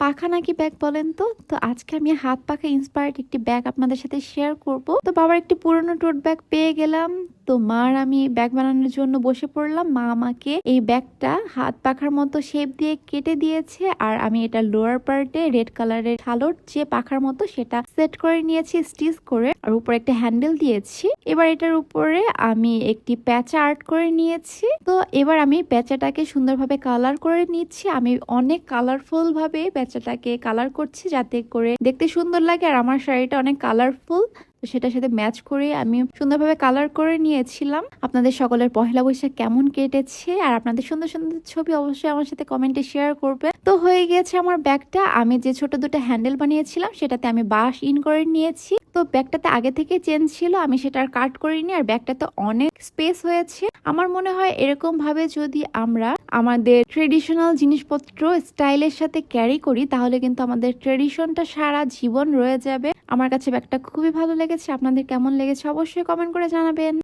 পাখা নাকি ব্যাগ বলেন তো? তো আজকে আমি হাত পাখা ইন্সপায়ার্ড একটি ব্যাগ আপনাদের সাথে শেয়ার করব। তো বাবার একটি পুরনো টোট ব্যাগ পেয়ে গেলাম। তো মার আমি ব্যাগ বানানোর জন্য বসে পড়লাম। মা আমাকে এই ব্যাগটা হাত পাখার মতো শেপ দিয়ে কেটে দিয়েছে, আর আমি এটা লোয়ার পার্টে রেড কালারের ঝালর যে পাখার মতো সেটা সেট করে নিয়েছি স্টিচ করে, আর উপরে একটা হ্যান্ডেল দিয়েছি। এবার এটার উপরে আমি একটি প্যাচা আর্ট করে নিয়েছি। তো এবার আমি প্যাচাটাকে সুন্দরভাবে কালার করে নিচ্ছি। আমি অনেক কালারফুল ভাবে প্যাচাটাকে কালার করছি যাতে করে দেখতে সুন্দর লাগে, আর আমার শাড়িটা অনেক কালারফুল, তো সেটার সাথে ম্যাচ করে আমি সুন্দরভাবে কালার করে নিয়েছিলাম। আপনাদের সকলের পহেলা বৈশাখ কেমন কেটেছে আর আপনাদের সুন্দর সুন্দর ছবি অবশ্যই আমার সাথে কমেন্টে শেয়ার করবে। তো হয়ে গিয়েছে আমার ব্যাগটা। আমি যে ছোট দুটো হ্যান্ডেল বানিয়েছিলাম সেটাতে আমি বাঁশ ইন করে নিয়েছি। তো ব্যাগটাতে আগে থেকে চেন ছিল, আমি সেটা আর কাট করিনি, আর ব্যাগটাতে অনেক স্পেস হয়েছে। আমার মনে হয় এরকম ভাবে যদি আমরা আমাদের ট্রেডিশনাল জিনিসপত্র স্টাইলের সাথে ক্যারি করি তাহলে কিন্তু আমাদের ট্রেডিশনটা সারা জীবন রয়ে যাবে। আমার কাছে ব্যাগটা খুবই ভালো লেগেছে। আপনাদের কেমন লেগেছে অবশ্যই কমেন্ট করে জানাবেন।